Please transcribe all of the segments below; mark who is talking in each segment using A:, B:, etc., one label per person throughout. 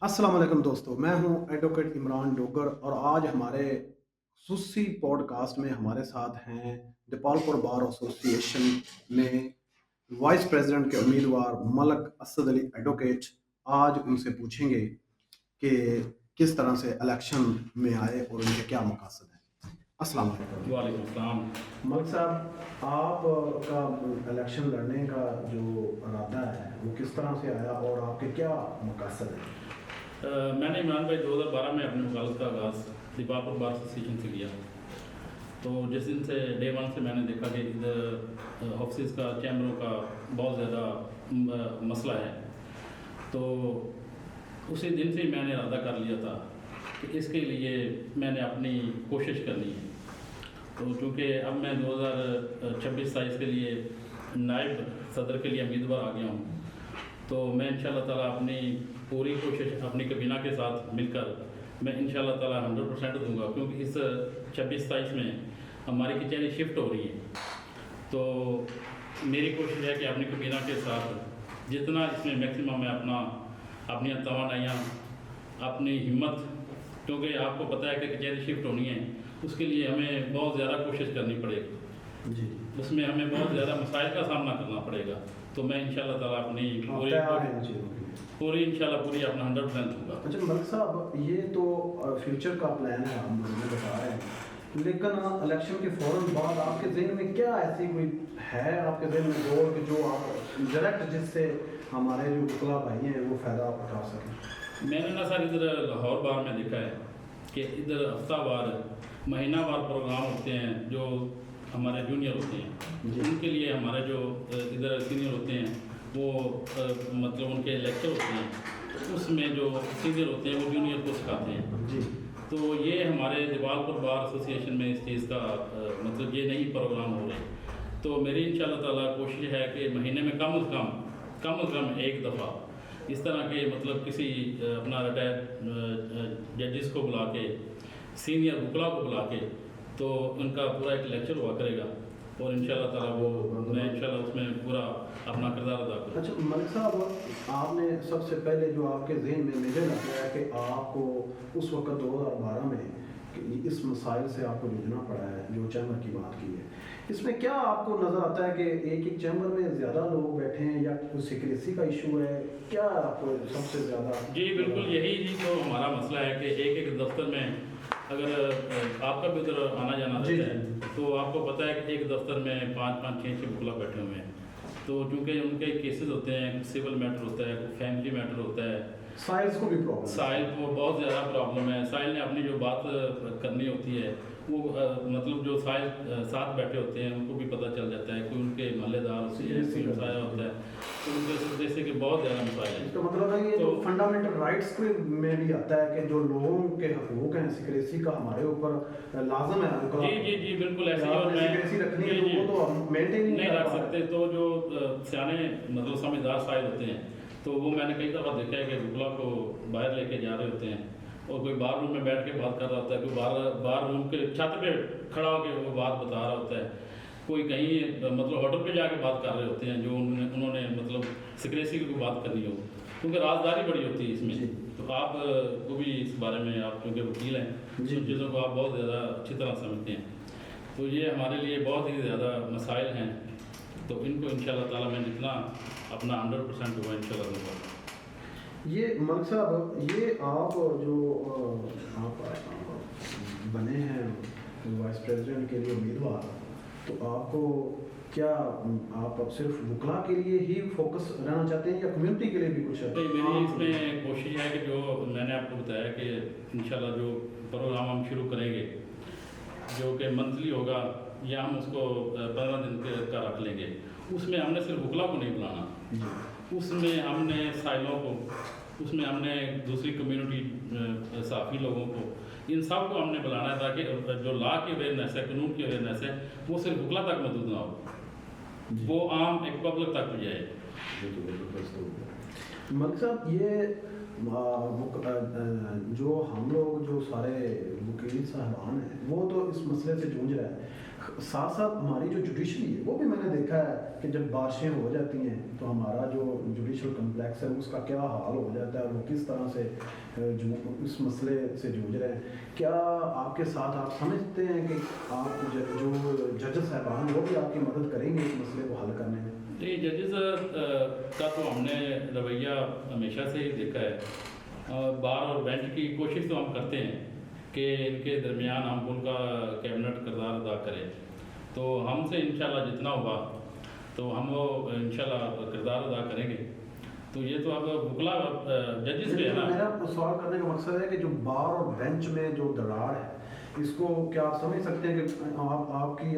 A: अस्सलाम वालेकुम दोस्तों, मैं हूं एडवोकेट इमरान डोगर और आज हमारे खसूसी पॉडकास्ट में हमारे साथ हैं दीपालपुर बार एसोसिएशन में वाइस प्रेसिडेंट के उम्मीदवार मलक असद अली एडवोकेट। आज उनसे पूछेंगे कि किस तरह से इलेक्शन में आए और उनके क्या मकसद हैं। अस्सलाम वालेकुम।
B: वालेकुम अस्सलाम।
A: मलक साहब, आपका इलेक्शन लड़ने का जो इरादा है वो किस तरह से आया और आपके क्या मकसद हैं?
B: मैंने इमरान भाई 2012 में अपनी वकालत का आगाज़ दीपालपुर बार एसोसिएशन से किया। तो जिस दिन से डे वन से मैंने देखा कि इधर ऑफिस का चैम्बरों का बहुत ज़्यादा मसला है, तो उसी दिन से ही मैंने इरादा कर लिया था कि इसके लिए मैंने अपनी कोशिश करनी है। तो चूँकि अब मैं 2026-27 के लिए नायब सदर के लिए उम्मीदवार आ गया हूँ, तो मैं इंशाल्लाह ताला अपनी पूरी कोशिश अपनी कबीना के साथ मिलकर मैं इंशाल्लाह ताला 100% दूंगा, क्योंकि इस 26-27 में हमारी कचहरी शिफ्ट हो रही है। तो मेरी कोशिश है कि अपनी कबीना के साथ जितना इसमें मैक्सिमम मैं अपनी तवानाइयाँ, अपनी हिम्मत, क्योंकि आपको पता है कि कचहरी शिफ्ट होनी है, उसके लिए हमें बहुत ज़्यादा कोशिश करनी पड़ेगी
A: जी,
B: उसमें हमें बहुत ज़्यादा मसाइल का सामना करना पड़ेगा। तो मैं इंशाल्लाह ताला अपनी पूरी इंशाल्लाह पूरी अपना 100% दूंगा।
A: अच्छा मलिक साहब, ये तो फ्यूचर का प्लान है, आप मुझे बता रहे हैं, लेकिन इलेक्शन के फौरन बाद आपके जहन में क्या ऐसी कोई है आपके जहन में गोल कि जो आप डायरेक्ट जिससे हमारे जो वकला भाई हैं वो फ़ायदा उठा सकें?
B: मैंने ना सर इधर लाहौर बार में देखा है कि इधर हफ्तावार महीनावार प्रोग्राम होते हैं जो हमारे जूनियर होते हैं, उनके लिए हमारे जो इधर सीनियर होते हैं वो मतलब उनके लेक्चर होते हैं, तो उसमें जो सीनियर होते हैं वो जूनियर को सिखाते हैं
A: जी।
B: तो ये हमारे दीपालपुर बार एसोसिएशन में इस चीज़ का मतलब ये नई प्रोग्राम हो रहे हैं। तो मेरी इंशाल्लाह ताला कोशिश है कि महीने में कम से कम एक दफ़ा इस तरह के मतलब किसी अपना रिटायर्ड जजेस को बुला के, सीनियर वकला को बुला के, तो उनका पूरा एक लेक्चर हुआ करेगा और इंशाल्लाह ताला वो मैं इंशाल्लाह उसमें पूरा अपना किरदार अदा करूँ।
A: अच्छा मलिक साहब, आपने सबसे पहले जो आपके जहन में मुझे लगता है कि आपको उस वक्त 2012 में कि इस मसाइल से आपको जूझना पड़ा है, जो चैम्बर की बात की है, इसमें क्या आपको नज़र आता है कि एक चैम्बर में ज़्यादा लोग बैठे हैं या कोई सिक्रेसी का इशू है? क्या आपको सबसे ज़्यादा?
B: जी बिल्कुल, यही तो हमारा मसला है कि एक दफ्तर में अगर आपका भी उधर आना जाना रहता है, तो आपको पता है कि एक दफ्तर में 5-5, 6-6 वकला बैठे हुए हैं। तो चूँकि उनके केसेस होते हैं, सिविल मैटर होता है, फैमिली मैटर होता है,
A: साइल्स को भी प्रॉब्लम,
B: साहिल को बहुत ज़्यादा प्रॉब्लम है। साहिल ने अपनी जो बात करनी होती है वो मतलब जो साहिल साथ बैठे होते हैं उनको भी पता चल जाता है, कोई उनके महल्लेदार होते हैं, कोई मसाया होता है, तो उनके जैसे कि बहुत ज़्यादा मसाइल है।
A: इसका मतलब है ये तो फंडामेंटल राइट्स के में भी आता है कि जो लोगों के हकूक हैं, सिक्रेसी का हमारे ऊपर लाजम है।
B: जी बिल्कुल ऐसे ही। और
A: सिक्रेसी रखनी है वो तो हम मेंटेन
B: नहीं रख सकते। तो जो सियाने मतलब समझदार साहिल होते हैं, तो वो मैंने कई दफ़ा देखा है कि वकला को बाहर लेके जा रहे होते हैं और कोई बार रूम में बैठ के बात कर रहा होता है, कोई बार रूम के छत पे खड़ा होकर वो बात बता रहा होता है, कोई कहीं मतलब होटल पे जाके बात कर रहे होते हैं जो उन्होंने मतलब सिक्रेसी की बात करनी हो, क्योंकि राजदारी बड़ी होती है इसमें। तो आप को भी इस बारे में, आप क्योंकि वकील हैं, इन चीज़ों को आप बहुत ज़्यादा अच्छी तरह समझते हैं। तो ये हमारे लिए बहुत ही ज़्यादा मसाइल हैं, तो इनको इंशाल्लाह ताला मैं जितना अपना 100% हुआ इंशाल्लाह दूंगा।
A: ये मलिक साहब, ये आप जो आप बने हैं वाइस प्रेसिडेंट के लिए उम्मीदवार, तो आपको क्या आप अब सिर्फ वकला के लिए ही फोकस रहना चाहते हैं या कम्युनिटी के लिए भी कुछ है?
B: नहीं, मेरी इसमें कोशिश है कि जो मैंने आपको बताया कि इंशाल्लाह जो प्रोग्राम हम शुरू करेंगे जो कि मंथली होगा या हम उसको 15 दिन का रख लेंगे, उसमें हमने सिर्फ वकला को नहीं बुलाना, उसमें हमने साइलों को, उसमें हमने दूसरी कम्युनिटी साफी लोगों को, इन सब को हमने बुलाना है ताकि जो लॉ की अवेयरनेस है, कानून की अवेयरनेस है, वो सिर्फ वकला तक महदूद ना हो, वो आम एक पब्लिक तक भी जाए।
A: मलिक साहब, ये जो हम लोग जो सारे वकील साहबान हैं वो तो इस मसले से जूझ रहे हैं, साथ साथ हमारी जो जुडिशरी है वो भी मैंने देखा है कि जब बारिशें हो जाती हैं तो हमारा जो जुडिशल कम्प्लेक्स है उसका क्या हाल हो जाता है, वो किस तरह से इस मसले से जूझ रहे हैं। क्या आपके साथ आप समझते हैं कि आप जो जज साहबान वो भी आपकी मदद करेंगे इस मसले को हल करने में?
B: ये जजेस का तो हमने रवैया हमेशा से ही देखा है। बार और बेंच की कोशिश तो हम करते हैं कि इनके दरमियान हम उनका कैबिनेट किरदार अदा करें, तो हमसे इंशाल्लाह जितना होगा तो हम वो इंशाल्लाह किरदार अदा करेंगे। तो ये तो अब बुकला जजेस पे है ना।
A: मेरा सवाल करने का मकसद है कि जो बार और बेंच में जो दरार है, इसको क्या आप समझ सकते हैं कि आपकी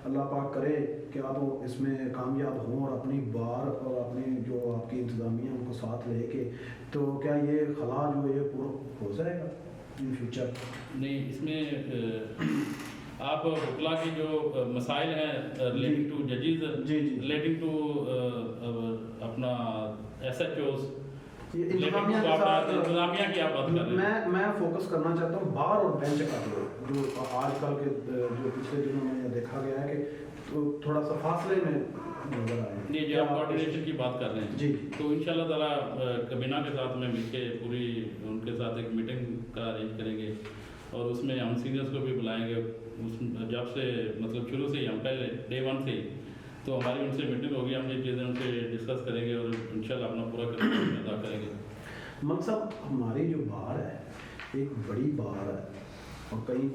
A: अल्लाह पाक करे कि आप इसमें कामयाब हों और अपनी बार और अपनी जो आपकी इंतज़ामिया उनको साथ लेके, तो क्या ये खला जो है पूरा हो जाएगा इन फ्यूचर?
B: नहीं, इसमें आप वकला की जो मसाइल हैं रिलेटिंग टू जजेस, रिलेटिंग टू अपना SHOs,
A: इंतजामिया के साथ
B: इंतजामिया की आप बात कर रहे हैं।
A: मैं फोकस करना चाहता हूँ बार और बेंच का जो आजकल के जो पिछले दिनों में देखा गया है कि तो थोड़ा सा फासले में नजर आए।
B: नहीं, जो आप कोऑर्डिनेशन की बात कर रहे हैं
A: जी,
B: तो इंशाल्लाह ताला कबीना के साथ में मिलके पूरी उनके साथ एक मीटिंग का अरेंज करेंगे और उसमें हम सीनियर्स को भी बुलाएंगे। उस जब से मतलब शुरू से ही हम पहले Day 1 से ही तो हमारी उनसे मीटिंग होगी, हम ये चीज़ें उनसे डिस्कस करेंगे और इंशाल्लाह अपना पूरा किरदार अदा करेंगे।
A: मतलब हमारी जो बार है एक बड़ी बार है और कई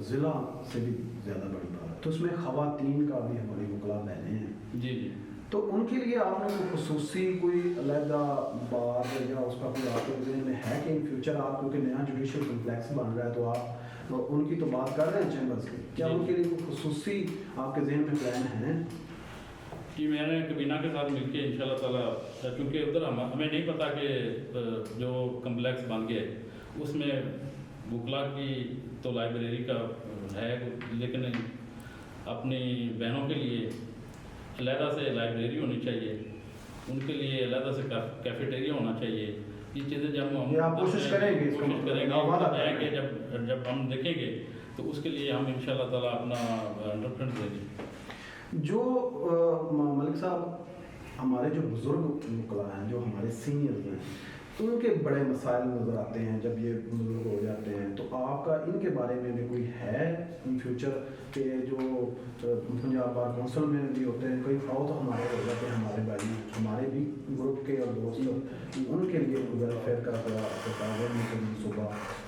A: ज़िला से भी ज़्यादा बड़ी बार है, तो उसमें ख़वातीन का भी हमारी वकला बहनें हैं।
B: जी जी।
A: तो उनके लिए आपने कोई खसूसी कोई अलहदा बार या उसका कोई आपके ज़हन में है कि इन फ्यूचर आप, क्योंकि नया जुडिशल कम्प्लेक्स बन रहा है तो आप तो उनकी तो बात कर रहे हैं चैम्बर्स की, क्या उनके लिए कोई खसूसी आपके जहन में प्लान है?
B: जी, मैंने कबीना के साथ मिलके इंशाल्लाह ताला, क्योंकि उधर हमें नहीं पता कि जो कम्प्लेक्स बन गया है उसमें बुकला की तो लाइब्रेरी का है, लेकिन अपनी बहनों के लिए अलहदा से लाइब्रेरी होनी चाहिए, उनके लिए अलहदा से कैफेटेरिया होना चाहिए। ये चीज़ें जब हम
A: आप कोशिश करेंगे
B: जाएंगे, जब हम देखेंगे तो उसके लिए हम इंशाल्लाह ताला अपना 100% देंगे।
A: जो मलिक साहब हमारे जो बुज़ुर्ग मुकला हैं, जो हमारे सीनियर हैं, उनके बड़े मसाइल नज़र आते हैं जब ये बुजुर्ग हो जाते हैं, तो आपका इनके बारे में भी कोई है इन फ्यूचर के जो पंजाब बार काउंसिल में भी होते हैं, कई और तो हमारे हो जाते हैं, हमारे भाई हमारे भी ग्रुप के और दोस्त, उनके लिए वेलफेयर का मनसूबा?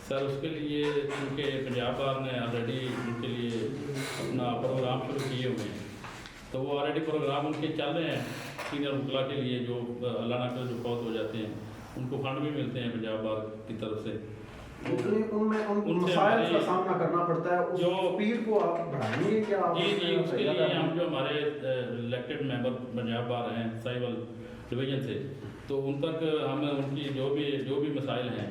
B: सर, उसके लिए क्योंकि पंजाब बार ने ऑलरेडी उनके लिए अपना प्रोग्राम शुरू किए हुए हैं, तो वो ऑलरेडी प्रोग्राम उनके चल रहे हैं। सीनियर मुकला के लिए जो अल्लाह ना करे जो फौत हो जाते हैं उनको फंड भी मिलते हैं पंजाब बार की तरफ से,
A: उनमें उन मसाइल का सामना करना पड़ता है। जो स्पीड को आप बढ़ाएंगे क्या?
B: जी, उसके लिए हम जो हमारे इलेक्टेड मेंबर पंजाब बार हैं साहिवाल डिवीजन से, तो उन तक हम उनकी जो भी मसाइल हैं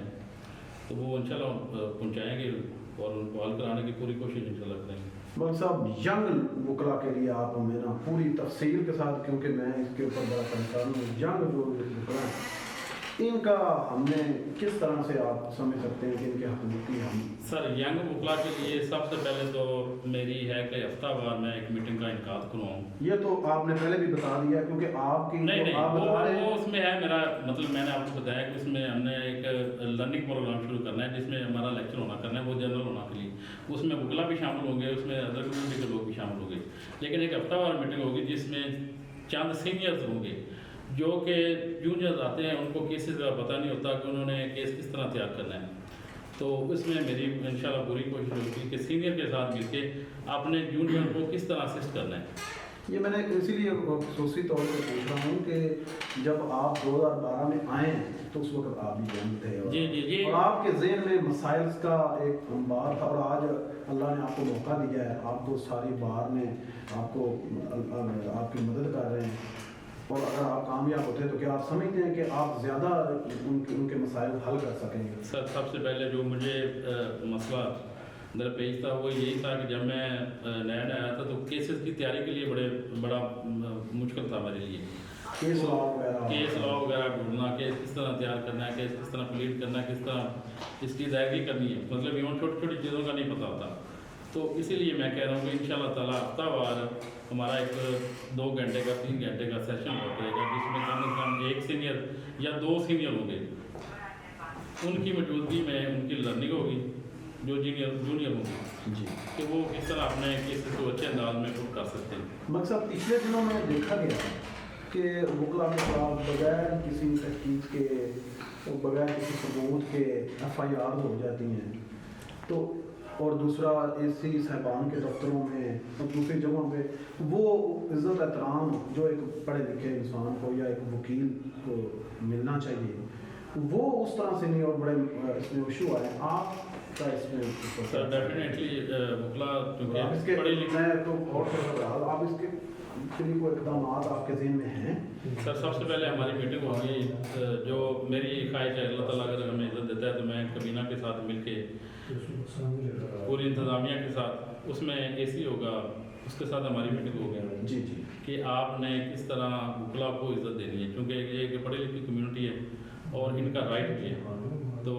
B: तो वो इंशाल्लाह पहुंचाएंगे और उनको हल कराने की पूरी कोशिश इंशाल्लाह करेंगे।
A: मलिक साहब, यंग वकला के लिए आप हमें ना पूरी तफसील के साथ, क्योंकि मैं इसके ऊपर बड़ा कंसर्न हूँ, यंग जो वकला हैं इनका हमने किस तरह से आप समझ सकते हैं कि इनके हकूक़ की हम? सर,
B: यंग वकला के लिए सबसे पहले तो मेरी है कि हफ्तावार में एक मीटिंग का इनकाद करवाऊँ।
A: ये तो आपने पहले भी बता दिया, क्योंकि आपकी
B: नहीं वो उसमें है मेरा मतलब, मैंने आपको बताया कि उसमें हमने एक लर्निंग प्रोग्राम शुरू करना है जिसमें हमारा लेक्चर होना करना है, वो जनरल होना के लिए, उसमें वकला भी शामिल होंगे, उसमें अदर कम्युनिटी के लोग भी शामिल होंगे, लेकिन एक हफ्तावार मीटिंग होगी जिसमें चंद सीनियर्स होंगे जो कि जूनियर्स आते हैं, उनको केसेस का पता नहीं होता कि उन्होंने केस किस तरह तैयार करना है, तो इसमें मेरी इंशाल्लाह पूरी कोशिश होगी कि सीनियर के साथ मिलके अपने जूनियर को किस तरह असिस्ट करना है।
A: ये मैंने इसीलिए खसूसी तौर पर पूछ रहा हूँ कि जब आप 2012 में आए हैं तो उस वक्त आप भी जैन थे और,
B: जी।
A: और आपके ज़हन में मसाइल का एक अंबार था, और आज अल्लाह ने आपको मौका दिया है, आप तो सारी बार में आपको आपकी मदद कर रहे हैं, और अगर आप कामयाब होते हैं तो क्या आप समझते हैं कि आप ज़्यादा उनके मसाइल हल कर सकेंगे?
B: सर, सबसे पहले जो मुझे मसला दरपेश था वो यही था कि जब मैं नया आया था तो केसेस की तैयारी के लिए बड़ा मुश्किल था मेरे लिए।
A: केस लॉ
B: वगैरह ढूंढना, केस किस तरह तैयार करना है, केस किस तरह प्लीड करना है, किस तरह इसकी दायरगी करनी है, मतलब इवन छोटी छोटी चीज़ों का नहीं पता होता। तो इसीलिए मैं कह रहा हूँ कि इंशाल्लाह ताला हफ्ता वार हमारा एक 2 घंटे का 3 घंटे का सेशन हो जाएगा, जिसमें कम से कम एक सीनियर या 2 सीनियर होंगे, उनकी मौजूदगी में उनकी लर्निंग होगी जो जूनियर होंगे
A: जी।
B: कि वो किस तरह अपने केसेस को अच्छे अंदाज में पुट कर सकते हैं।
A: मकसद पिछले दिनों में देखा गया कि वकला के खिलाफ बगैर किसी तहकीक के, बगैर किसी सबूत के FIR हो जाती हैं, तो और दूसरा AC साहिबान के दफ्तरों में और दूसरी जगहों पे वो इज़्ज़त एहतराम जो एक पढ़े लिखे इंसान को या एक वकील को मिलना चाहिए, वो उस तरह से नहीं, और बड़े इसमें इशू आए आपका इसमें।
B: सर डेफिनेटली वकला
A: आप
B: क्योंकि
A: इसके
B: पढ़े लिखे,
A: मैं तो और आप इसके लिए कोई इकदाम आपके ज़हन में हैं?
B: सर सबसे पहले हमारी मीटिंग होगी, जो मेरी ख्वाहिश है अल्लाह ताला अगर हमें इज्जत देता है तो मैं कबीना के साथ मिलके पूरी इंतज़ामिया के साथ, उसमें AC होगा, उसके साथ हमारी मीटिंग हो गई
A: जी जी।
B: कि आपने किस तरह वकला को इज़्ज़त देनी है, क्योंकि ये एक पढ़ी लिखी कम्युनिटी है और इनका राइट भी है। तो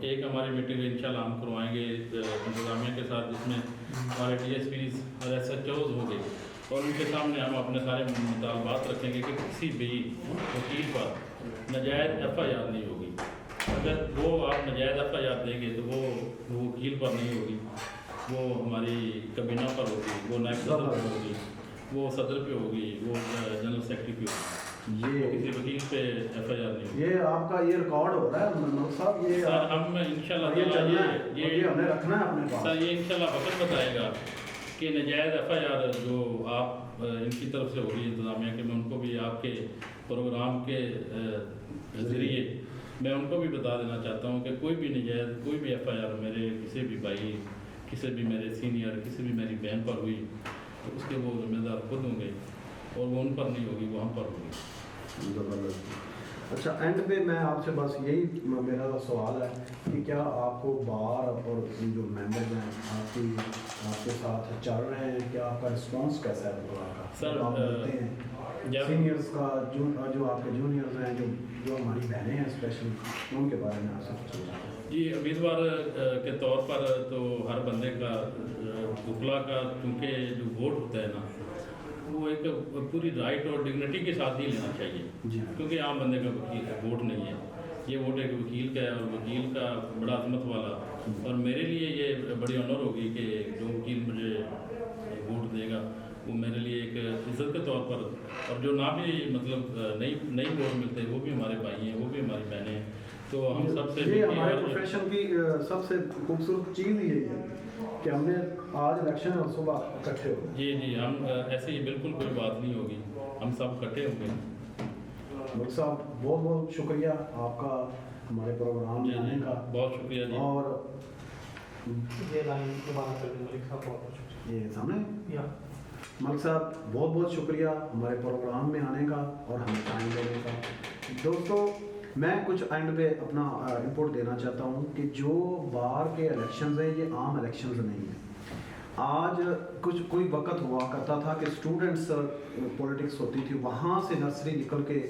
B: एक हमारी मीटिंग इंशाल्लाह हम करवाएंगे इंतज़ामिया के साथ, जिसमें हमारे DSPs और SHOs होंगे और उनके सामने हम अपने सारे मुतालबात रखेंगे कि किसी भी वकील पर नाजायज़ FIR नहीं होगी। अगर वो आप नाजायज़ FIR देंगे तो वो वकील पर नहीं होगी, वो हमारी कबीना पर होगी, वो नायब सदर पर होगी, वो सदर पे होगी, वो जनरल सेक्रेटरी पे होगी,
A: ये
B: किसी वकील पे FIR नहीं होगी।
A: ये आपका ये रिकॉर्ड हो रहा है मनोज साहब, ये
B: सर हम इंशाल्लाह
A: ये
B: ताला
A: चलना है,
B: ये
A: ये हमने रखना है अपने पास।
B: सर ये इंशाल्लाह वक्त बताएगा कि नाजायज़ FIR जो आप इनकी तरफ से होगी इंतज़ामिया के, मैं उनको भी आपके प्रोग्राम के ज़रिए मैं उनको भी बता देना चाहता हूँ कि कोई भी नाजायज़ कोई भी FIR मेरे किसी भी भाई, किसी भी मेरे सीनियर, किसी भी मेरी बहन पर हुई तो उसके वो जिम्मेदार खुद होंगे और वो उन पर नहीं होगी, वो हम पर होगी।
A: ज़बरदस्त। अच्छा, एंड पे मैं आपसे बस यही मेरा सवाल है कि क्या आपको बार और जो मेंबर्स हैं आपके साथ चल रहे हैं, क्या आपका रिस्पांस कैसा है वकला का?
B: सर,
A: आप मिलते हैं सीनियर्स का, जो आपके जूनियर्स हैं, जो हमारी बहनें हैं स्पेशली, उनके बारे में आपसे कुछ बताएं।
B: जी, उम्मीदवार के तौर पर तो हर बंदे का वकला का चूँकि जो वोट होता है ना, वो एक पूरी राइट और डिग्निटी के साथ ही लेना चाहिए,
A: जी।
B: क्योंकि आम बंदे का वोट नहीं है, ये वोट एक वकील का है और वकील का बड़ा अजमत वाला, और मेरे लिए ये बड़ी ऑनर होगी कि जो वकील मुझे वोट देगा वो मेरे लिए एक इज़्ज़त के तौर पर, और जो ना भी मतलब नई वोट मिलते हैं वो भी हमारे भाई हैं, वो भी हमारी बहनें हैं, तो हम सबसे
A: ये हमारे प्रोफेशन की सबसे खूबसूरत चीज़ यही है कि हमने आज इलेक्शन और सुबह इकट्ठे हो।
B: जी जी, हम ऐसे ही बिल्कुल कोई बात नहीं होगी, हम सब इकट्ठे होंगे।
A: मलिक साहब बहुत बहुत शुक्रिया आपका हमारे प्रोग्राम में आने का,
B: बहुत शुक्रिया जी।
A: और
C: ये लाइन दोबारा कर दें मलिक साहब, बहुत शुक्रिया।
A: ये सामने
C: या
A: मलिक साहब बहुत बहुत शुक्रिया हमारे प्रोग्राम में आने का और हमें टाइम देने का। दोस्तों, मैं कुछ एंड पे अपना इनपुट देना चाहता हूँ कि जो बार के इलेक्शंस हैं ये आम इलेक्शंस नहीं हैं। आज कोई वक्त हुआ करता था कि स्टूडेंट्स पॉलिटिक्स होती थी, वहाँ से नर्सरी निकल के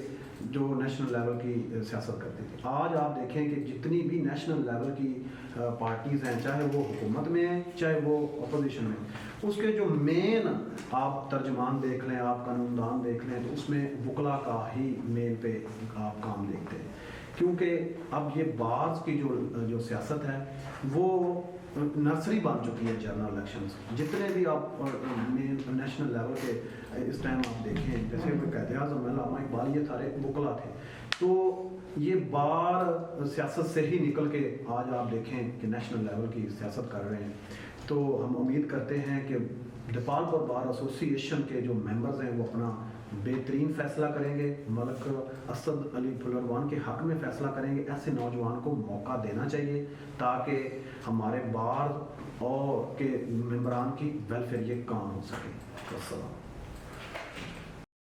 A: जो नेशनल लेवल की सियासत करती थी। आज आप देखें कि जितनी भी नेशनल लेवल की पार्टीज़ हैं, चाहे वो हुकूमत में हैं चाहे वो अपोजिशन में, उसके जो मेन आप तर्जमान देख लें, आप कानूनदान देख लें, तो उसमें वकला का ही मेन पे आप काम देखते हैं, क्योंकि अब ये बार्स की जो सियासत है वो नर्सरी बन चुकी है जनरल इलेक्शंस। जितने भी आप मेन नेशनल लेवल के इस टाइम आप देखें, जैसे कहते हैं अल्लामा इकबाल, ये सारे वकला थे, तो ये बार सियासत से ही निकल के आज आप देखें कि नेशनल लेवल की सियासत कर रहे हैं। तो हम उम्मीद करते हैं कि दीपालपुर बार एसोसिएशन के जो मेंबर्स हैं वो अपना बेहतरीन फ़ैसला करेंगे, मलिक असद अली फुलरवान के हक़ में फ़ैसला करेंगे। ऐसे नौजवान को मौका देना चाहिए ताकि हमारे बार और के मेंबरान की वेलफेयर ये काम हो सके। अस्सलाम।